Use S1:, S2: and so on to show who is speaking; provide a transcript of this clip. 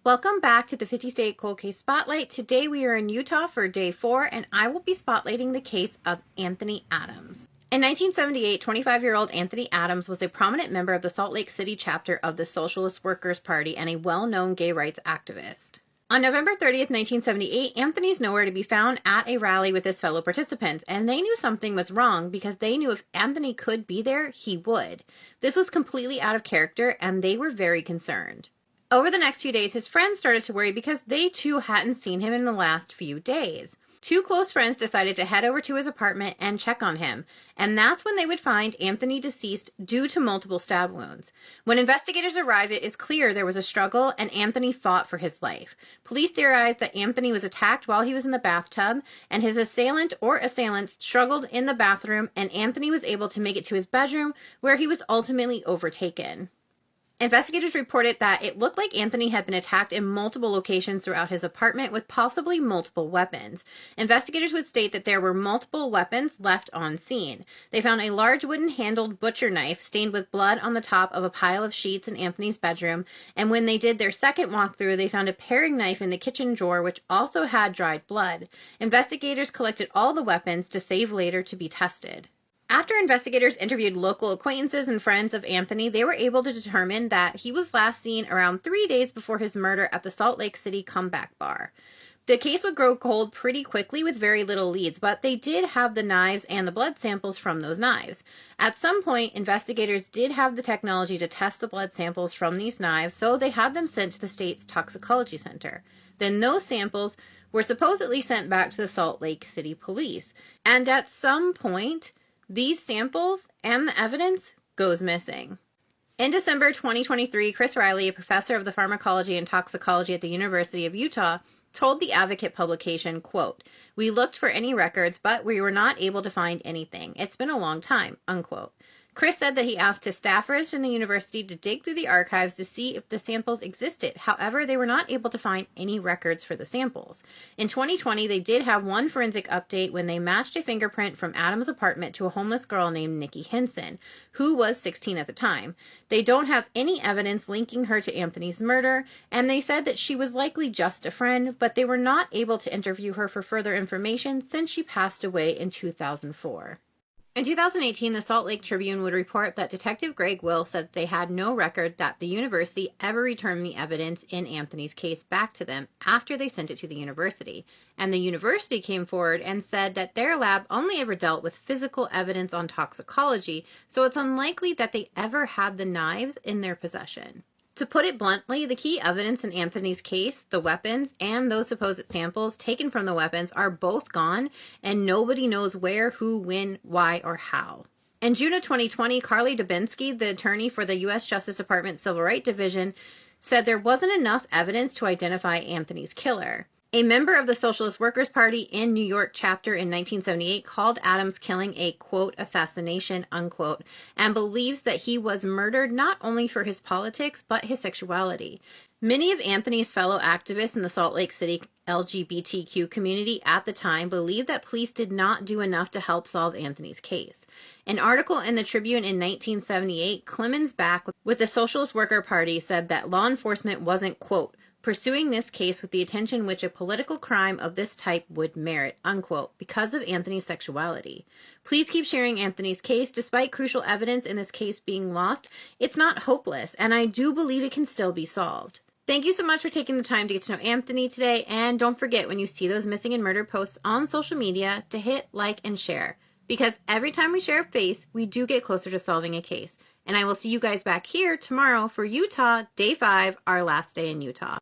S1: Welcome back to the 50-State Cold Case Spotlight. Today we are in Utah for day 4, and I will be spotlighting the case of Anthony Adams. In 1978, 25-year-old Anthony Adams was a prominent member of the Salt Lake City chapter of the Socialist Workers' Party and a well-known gay rights activist. On November 30th, 1978, Anthony's nowhere to be found at a rally with his fellow participants, and they knew something was wrong because they knew if Anthony could be there, he would. This was completely out of character, and they were very concerned. Over the next few days, his friends started to worry because they too hadn't seen him in the last few days. Two close friends decided to head over to his apartment and check on him, and that's when they would find Anthony deceased due to multiple stab wounds. When investigators arrived, it is clear there was a struggle and Anthony fought for his life. Police theorized that Anthony was attacked while he was in the bathtub, and his assailant or assailants struggled in the bathroom, and Anthony was able to make it to his bedroom, where he was ultimately overtaken. Investigators reported that it looked like Anthony had been attacked in multiple locations throughout his apartment with possibly multiple weapons. Investigators would state that there were multiple weapons left on scene. They found a large wooden-handled butcher knife stained with blood on the top of a pile of sheets in Anthony's bedroom, and when they did their second walkthrough, they found a paring knife in the kitchen drawer which also had dried blood. Investigators collected all the weapons to save later to be tested. After investigators interviewed local acquaintances and friends of Anthony, they were able to determine that he was last seen around 3 days before his murder at the Salt Lake City Comeback Bar. The case would grow cold pretty quickly with very little leads, but they did have the knives and the blood samples from those knives. At some point, investigators did have the technology to test the blood samples from these knives, so they had them sent to the state's toxicology center. Then those samples were supposedly sent back to the Salt Lake City police. And at some point, these samples and the evidence goes missing. In December 2023, Chris Riley, a professor of the pharmacology and toxicology at the University of Utah, told the Advocate publication, quote, "We looked for any records, but we were not able to find anything. It's been a long time," unquote. Chris said that he asked his staffers in the university to dig through the archives to see if the samples existed. However, they were not able to find any records for the samples. In 2020, they did have one forensic update when they matched a fingerprint from Adam's apartment to a homeless girl named Nikki Henson, who was 16 at the time. They don't have any evidence linking her to Anthony's murder, and they said that she was likely just a friend, but they were not able to interview her for further information since she passed away in 2004. In 2018, the Salt Lake Tribune would report that Detective Greg Will said they had no record that the university ever returned the evidence in Anthony's case back to them after they sent it to the university. And the university came forward and said that their lab only ever dealt with physical evidence on toxicology, so it's unlikely that they ever had the knives in their possession. To put it bluntly, the key evidence in Anthony's case, the weapons, and those supposed samples taken from the weapons are both gone, and nobody knows where, who, when, why, or how. In June of 2020, Carly Dubinsky, the attorney for the U.S. Justice Department Civil Rights Division, said there wasn't enough evidence to identify Anthony's killer. A member of the Socialist Workers' Party in New York chapter in 1978 called Adams' killing a, quote, assassination, unquote, and believes that he was murdered not only for his politics, but his sexuality. Many of Anthony's fellow activists in the Salt Lake City LGBTQ community at the time believed that police did not do enough to help solve Anthony's case. An article in the Tribune in 1978, Clemens Back with the Socialist Worker Party said that law enforcement wasn't, quote, pursuing this case with the attention which a political crime of this type would merit, unquote, because of Anthony's sexuality. Please keep sharing Anthony's case. Despite crucial evidence in this case being lost, it's not hopeless, and I do believe it can still be solved. Thank you so much for taking the time to get to know Anthony today, and don't forget when you see those missing and murdered posts on social media to hit like and share, because every time we share a face, we do get closer to solving a case. And I will see you guys back here tomorrow for Utah, Day 5, our last day in Utah.